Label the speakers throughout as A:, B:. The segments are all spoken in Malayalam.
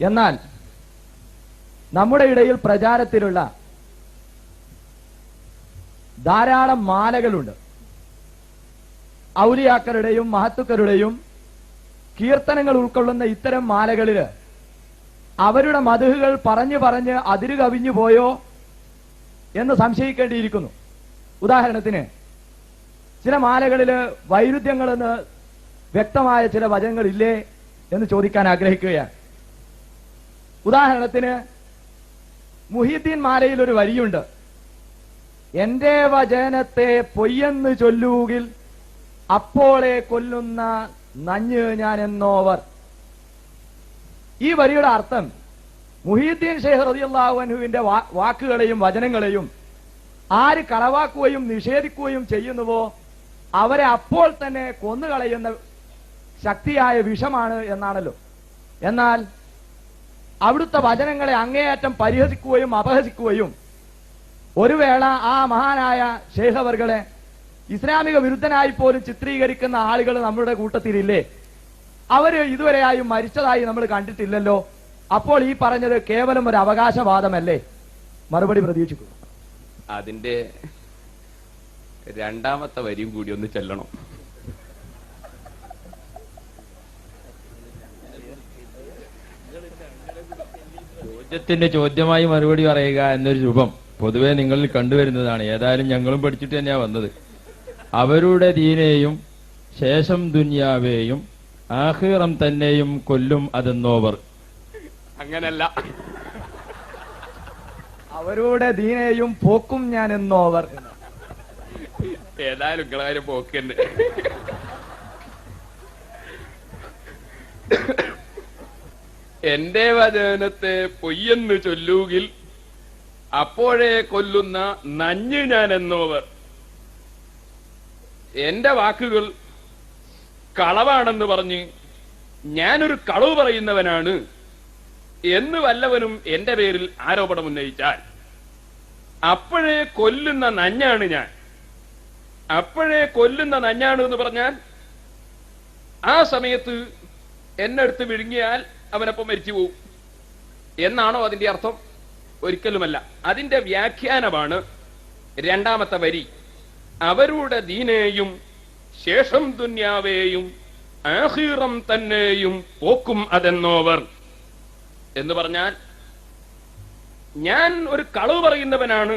A: എന്നാൽ നമ്മുടെ ഇടയിൽ പ്രചാരത്തിലുള്ള ധാരാളം മാലകളുണ്ട്. ഔലിയാക്കളുടെയും മഹത്തുക്കളുടെയും കീർത്തനങ്ങൾ ഉൾക്കൊള്ളുന്ന ഇത്തരം മാലകളിൽ അവരുടെ മദ്ഹുകൾ പറഞ്ഞു പറഞ്ഞ് അതിരു കവിഞ്ഞു പോയോ എന്ന് സംശയിക്കേണ്ടിയിരിക്കുന്നു. ഉദാഹരണത്തിന്, ചില മാലകളിൽ വൈരുദ്ധ്യങ്ങളെന്ന് വ്യക്തമായ ചില വചനങ്ങളില്ലേ എന്ന് ചോദിക്കാൻ ആഗ്രഹിക്കുകയാണ്. ഉദാഹരണത്തിന്, മുഹീദ്ദീൻ മാലയിൽ ഒരു വരിയുണ്ട്, എന്റെ വചനത്തെ പൊയ്യെന്ന് ചൊല്ലൂകിൽ അപ്പോളെ കൊല്ലുന്ന നഞ്ഞ് ഞാൻ എന്നോവർ. ഈ വരിയുടെ അർത്ഥം, മുഹീദ്ദീൻ ശൈഖ് റളിയല്ലാഹു അൻഹുവിന്റെ വാക്കുകളെയും വചനങ്ങളെയും ആര് കളവാക്കുകയും നിഷേധിക്കുകയും ചെയ്യുന്നുവോ അവരെ അപ്പോൾ തന്നെ കൊന്നുകളയുന്ന ശക്തിയായ വിഷമാണ് എന്നാണല്ലോ. എന്നാൽ അവിടുത്തെ വചനങ്ങളെ അങ്ങേയറ്റം പരിഹസിക്കുകയും അപഹസിക്കുകയും ഒരു വേള ആ മഹാനായ ശൈഖ് അവർകളെ ഇസ്ലാമിക വിരുദ്ധനായി പോലും ചിത്രീകരിക്കുന്ന ആളുകൾ നമ്മുടെ കൂട്ടത്തിലില്ലേ? അവര് ഇതുവരെയായും മരിച്ചതായി നമ്മൾ കണ്ടിട്ടില്ലല്ലോ. അപ്പോൾ ഈ പറഞ്ഞത് കേവലം ഒരു അവകാശവാദമല്ലേ? മറുപടി പ്രതീക്ഷിക്കുന്നു.
B: അതിന്റെ രണ്ടാമത്തെ വരിയും കൂടി ഒന്ന് ചെല്ലണം.
C: ചോദ്യത്തിന്റെ ചോദ്യമായി മറുപടി പറയുക എന്നൊരു രൂപം പൊതുവെ നിങ്ങളിൽ കണ്ടുവരുന്നതാണ്. ഏതായാലും ഞങ്ങളും പഠിച്ചിട്ട് തന്നെയാ വന്നത്. അവരുടെ ദീനെയും ശേഷം ദുനിയാവേയും ആഖിറം തന്നെയും കൊല്ലും അതെന്നോവർ.
B: അങ്ങനല്ല,
A: അവരുടെ ദീനെയും പോക്കും ഞാൻ എന്നോവർ.
B: ഏതായാലും നിങ്ങളാരും പോക്കന്നെ. എന്റെ വചനത്തെ പൊയ്യെന്ന് ചൊല്ലൂകിൽ അപ്പോഴേ കൊല്ലുന്ന നഞ്ഞ് ഞാൻ എന്നോവർ. എന്റെ വാക്കുകൾ കളവാണെന്ന് പറഞ്ഞ് ഞാനൊരു കളവ് പറയുന്നവനാണ് എന്ന് വല്ലവനും എന്റെ പേരിൽ ആരോപണം ഉന്നയിച്ചാൽ അപ്പോഴേ കൊല്ലുന്ന നഞ്ഞാണ് ഞാൻ. അപ്പോഴേ കൊല്ലുന്ന നഞ്ഞാണ് എന്ന് പറഞ്ഞാൽ ആ സമയത്ത് എന്നെടുത്ത് വിഴുങ്ങിയാൽ അവനപ്പം മരിച്ചു പോവും എന്നാണോ അതിന്റെ അർത്ഥം? ഒരിക്കലുമല്ല. അതിന്റെ വ്യാഖ്യാനമാണ് രണ്ടാമത്തെ വരി, അവരുടെ ദീനെയും ശേഷം ദുന്യാവേയും ആഖിറം തന്നെയും പോക്കും അതെന്നോവർ എന്ന് പറഞ്ഞാൽ, ഞാൻ ഒരു കളവ് പറയുന്നവനാണ്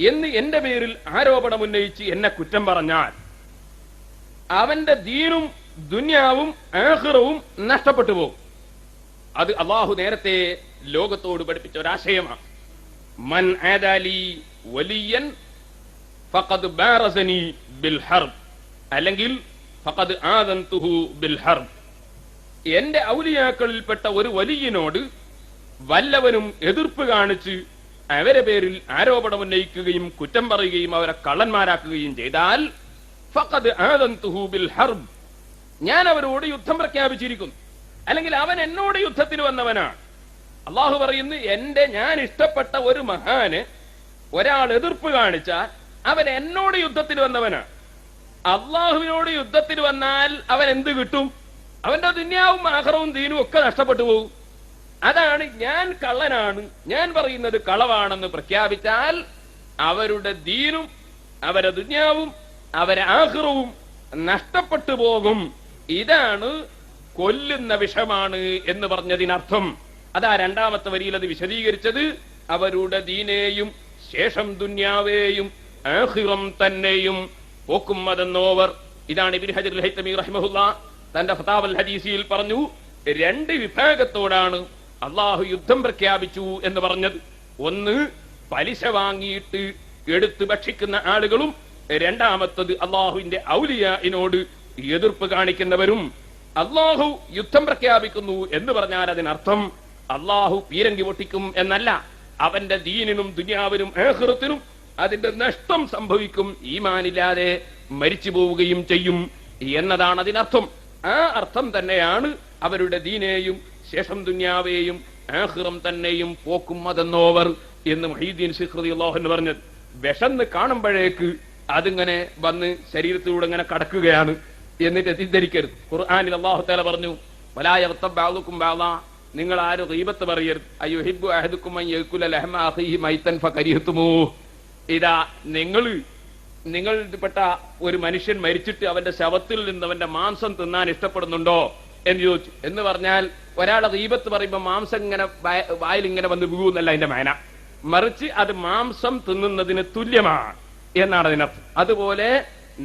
B: എന്ന് എന്റെ പേരിൽ ആരോപണം ഉന്നയിച്ച് എന്നെ കുറ്റം പറഞ്ഞാൽ അവന്റെ ദീനും ദുന്യാവും ആഖിറവും നഷ്ടപ്പെട്ടു പോകും. അത് അല്ലാഹു നേരത്തെ ലോകത്തോട് പഠിപ്പിച്ച ഒരാശയമാണ്. മൻ ആദാലി വലിയൻ ഫഖദ് ബാറസനി ബിൽ ഹർബ്, അല്ലെങ്കിൽ ഫഖദ് ആദൻതുഹു ബിൽ ഹർബ്. എന്റെ ഔലിയാക്കളിൽപ്പെട്ട ഒരു വലിയനോട് വല്ലവനും എതിർപ്പ് കാണിച്ച് അവരെ പേരിൽ ആരോപണം ഉന്നയിക്കുകയും കുറ്റം പറയുകയും അവരെ കള്ളന്മാരാക്കുകയും ചെയ്താൽ ഫഖദ് ആദൻതുഹു ബിൽ ഹർബ്, ഞാൻ അവരോട് യുദ്ധം പ്രഖ്യാപിച്ചിരിക്കുന്നു, അല്ലെങ്കിൽ അവൻ എന്നോട് യുദ്ധത്തിന് വന്നവനാണ്. അള്ളാഹു പറയുന്നു, ഞാൻ ഇഷ്ടപ്പെട്ട ഒരു മഹാന് ഒരാൾ എതിർപ്പ് കാണിച്ചാൽ അവൻ എന്നോട് യുദ്ധത്തിന് വന്നവനാണ്. അള്ളാഹുവിനോട് യുദ്ധത്തിന് വന്നാൽ അവൻ എന്ത് കിട്ടും? അവന്റെ ദുന്യാവും ആഖിറവും ദീനും ഒക്കെ നഷ്ടപ്പെട്ടു പോകും. അതാണ്, ഞാൻ കള്ളനാണ്, ഞാൻ പറയുന്നത് കളവാണെന്ന് പ്രഖ്യാപിച്ചാൽ അവരുടെ ദീനും അവരെ ദുന്യാവും അവരെ ആഖിറവും നഷ്ടപ്പെട്ടു പോകും. ഇതാണ് കൊല്ലുന്ന വിഷമാണ് എന്ന് പറഞ്ഞതിനർത്ഥം. അതാ രണ്ടാമത്തെ വരിയിൽ അത് വിശദീകരിച്ചത്, അവരുടെ ദീനെയും ശേഷം ദുന്യാവേയും ആഖിറം തന്നെയും പോക്കും അതെന്നോവർ. ഇതാണ് ഇബ്നു ഹജർ ഹൈതമി റഹിമഹുല്ലാ തന്റെ ഫതാവൽ ഹദീസിൽ പറഞ്ഞു, രണ്ട് വിഭാഗത്തോടാണ് അള്ളാഹു യുദ്ധം പ്രഖ്യാപിച്ചു എന്ന് പറഞ്ഞത്. ഒന്ന്, പലിശ വാങ്ങിയിട്ട് എടുത്ത് ഭക്ഷിക്കുന്ന ആളുകളും, രണ്ടാമത്തത് അള്ളാഹുവിന്റെ ഔലിയാഇനോട് എതിർപ്പ് കാണിക്കുന്നവരും. അള്ളാഹു യുദ്ധം പ്രഖ്യാപിക്കുന്നു എന്ന് പറഞ്ഞാൽ അതിനർത്ഥം അള്ളാഹു പീരങ്കി പൊട്ടിക്കും എന്നല്ല. അവന്റെ ദീനിനും ദുനിയാവിനും ആഖിറത്തിനും അതിന്റെ നഷ്ടം സംഭവിക്കും, ഈമാനില്ലാതെ മരിച്ചു പോവുകയും ചെയ്യും എന്നതാണ് അതിനർത്ഥം. ആ അർത്ഥം തന്നെയാണ് അവരുടെ ദീനെയും ശേഷം ദുന്യാവേയും ആഖിറം തന്നെയും പോക്കും അതെന്നോവർ എന്ന് മുഹീദ്ദീൻ ശൈഖ് റളിയല്ലാഹു അൻഹു പറഞ്ഞത്. വിശന്ന് കാണുമ്പോഴേക്ക് അതിങ്ങനെ വന്ന് ശരീരത്തിലൂടെ ഇങ്ങനെ കടക്കുകയാണ് എന്നിട്ട് തെറ്റിദ്ധരിക്കരുത്. ഖുർആനിൽ അല്ലാഹു തആല പറഞ്ഞു, വലാ യഗ്തബ് ബഅദുകും ബഅദാ, നിങ്ങൾ ആരും ഗീബത്ത് പറയരുത്. അയ്യുഹിബ്ബു അഹദുക്കും അൻ യഅകുല ലഹമ അഖീഹി മൈതൻ ഫകരിഹ്തുമൂ. ഇതാ നിങ്ങളിൽപ്പെട്ട ഒരു മനുഷ്യൻ മരിച്ചിട്ട് അവന്റെ ശവത്തിൽ നിന്ന് അവന്റെ മാംസം തിന്നാൻ ഇഷ്ടപ്പെടുന്നുണ്ടോ എന്ന് ചോദിച്ചു. എന്ന് പറഞ്ഞാൽ ഒരാളെ ഗീബത്ത് പറയുമ്പോൾ മാംസം ഇങ്ങനെ വായിൽ ഇങ്ങനെ വന്ന് വീഴുന്നല്ല അതിന്റെ മേന, മറിച്ച് അത് മാംസം തിന്നുന്നതിന് തുല്യമാണ് എന്നാണ് അതിനർത്ഥം. അതുപോലെ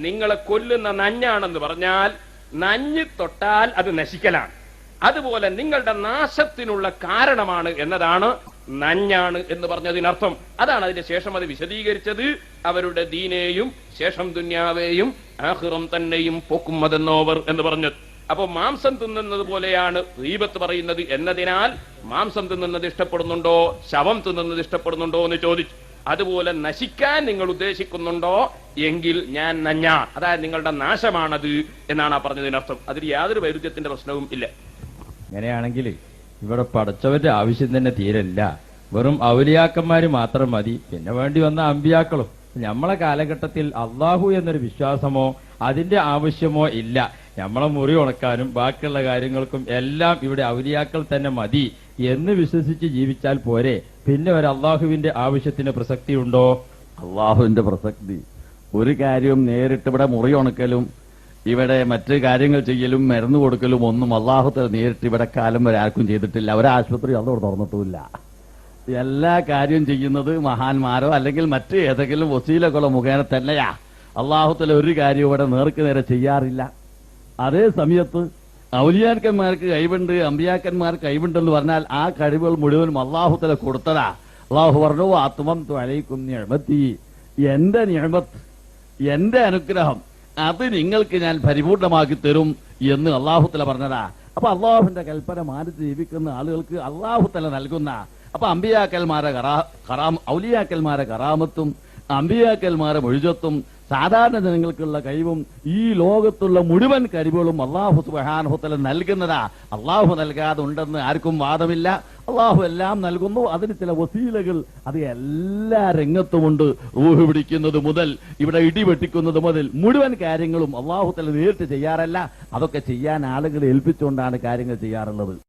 B: നിങ്ങളെ കൊല്ലുന്ന നഞ്ഞാണെന്ന് പറഞ്ഞാൽ നഞ്ഞ് തൊട്ടാൽ അത് നശിക്കലാണ്. അതുപോലെ നിങ്ങളുടെ നാശത്തിനുള്ള കാരണമാണ് എന്നതാണ് നഞ്ഞാണ് എന്ന് പറഞ്ഞതിനർത്ഥം. അതാണ് അതിന്റെ ശേഷം അത് വിശദീകരിച്ചത്. അവരുടെ ദീനെയും ശേഷം ദുന്യാവേയും ആഖിറം തന്നെയും പോക്കുമതെന്നോവർ എന്ന് പറഞ്ഞത്. അപ്പൊ മാംസം തിന്നുന്നത് പോലെയാണ് ഗീബത്ത് പറയുന്നത് എന്നതിനാൽ മാംസം തിന്നുന്നത് ഇഷ്ടപ്പെടുന്നുണ്ടോ, ശവം തിന്നുന്നത് ഇഷ്ടപ്പെടുന്നുണ്ടോ എന്ന് ചോദിച്ചു. അതുപോലെ നശിക്കാൻ നിങ്ങൾ ഉദ്ദേശിക്കുന്നുണ്ടോ എങ്കിൽ ഞാൻ നഞ്ഞാ, അതായത് നിങ്ങളുടെ നാശമാണത് എന്നാണ് ആ പറഞ്ഞതിനർത്ഥം. അതിൽ യാതൊരു വൈരുദ്ധ്യത്തിന്റെ പ്രശ്നവും ഇല്ല.
C: അങ്ങനെയാണെങ്കിൽ ഇവിടെ പടച്ചവന്റെ ആവശ്യം തന്നെ തീരല്ല. വെറും ഔലിയാക്കന്മാര് മാത്രം മതി, പിന്നെ വേണ്ടി വന്ന അമ്പിയാക്കളും. നമ്മളെ കാലഘട്ടത്തിൽ അള്ളാഹു എന്നൊരു വിശ്വാസമോ അതിന്റെ ആവശ്യമോ ഇല്ല. നമ്മളെ മുറി ഉണക്കാനും ബാക്കിയുള്ള കാര്യങ്ങൾക്കും എല്ലാം ഇവിടെ ഔലിയാക്കൾ തന്നെ മതി എന്ന് വിശ്വസിച്ച് ജീവിച്ചാൽ പോരെ. പിന്നെ ഒരു അള്ളാഹുവിന്റെ ആവശ്യത്തിന് പ്രസക്തി ഉണ്ടോ?
D: അള്ളാഹുവിന്റെ പ്രസക്തി ഒരു കാര്യവും നേരിട്ട് ഇവിടെ മുറി ഉണക്കലും ഇവിടെ മറ്റു കാര്യങ്ങൾ ചെയ്യലും മരുന്ന് കൊടുക്കലും ഒന്നും അള്ളാഹുത്തെ നേരിട്ട് ഇവിടെ കാലം വരെ ആർക്കും ചെയ്തിട്ടില്ല. ഒരാശുപത്രി അതോട് തുറന്നിട്ടുമില്ല. എല്ലാ കാര്യവും ചെയ്യുന്നത് മഹാന്മാരോ അല്ലെങ്കിൽ മറ്റ് ഏതെങ്കിലും വസീലകളോ മുഖേന തന്നെയാ. അള്ളാഹുത്തല ഒരു കാര്യവും ഇവിടെ നേർക്ക് നേരെ ചെയ്യാറില്ല. അതേ സമയത്ത് ഔലിയാക്കന്മാർക്ക് കഴിവുണ്ട്, അമ്പിയാക്കന്മാർക്ക് കഴിവുണ്ടെന്ന് പറഞ്ഞാൽ ആ കഴിവുകൾ മുഴുവനും അള്ളാഹുത്തല കൊടുത്തതാ. അള്ളാഹു പറഞ്ഞു ആത്മം അലൈക്കും നിഅമതി, എന്റെ നിഅമത്ത്, എന്റെ അനുഗ്രഹം അത് നിങ്ങൾക്ക് ഞാൻ പരിപൂർണമാക്കി തരും എന്ന് അള്ളാഹുത്തല പറഞ്ഞതാ. അപ്പൊ അള്ളാഹുവിന്റെ കൽപ്പന മാനിച്ച് ജീവിക്കുന്ന ആളുകൾക്ക് അള്ളാഹുത്തല നൽകുന്ന, അപ്പൊ അമ്പിയാക്കന്മാരെ ഔലിയാക്കന്മാരെ കറാമത്തും അമ്പിയാക്കന്മാരെ മൊഴിജത്തും സാധാരണ ജനങ്ങൾക്കുള്ള കഴിവും ഈ ലോകത്തുള്ള മുഴുവൻ കഴിവുകളും അള്ളാഹു സുബ്ഹാനഹു വതആല നൽകുന്നതാ. അള്ളാഹു നൽകാതെ ഉണ്ടെന്ന് ആർക്കും വാദമില്ല. അള്ളാഹു എല്ലാം നൽകുന്നു. അതിന് ചില വസീലകൾ അത് എല്ലാ രംഗത്തുമുണ്ട്. റൂഹ് പിടിക്കുന്നത് മുതൽ ഇവിടെ ഇടിവെട്ടിക്കുന്നത് മുതൽ മുഴുവൻ കാര്യങ്ങളും അള്ളാഹു തആല നേരിട്ട് ചെയ്യാറല്ല. അതൊക്കെ ചെയ്യാൻ ആളുകളെ ഏൽപ്പിച്ചുകൊണ്ടാണ് കാര്യങ്ങൾ ചെയ്യാറുള്ളത്.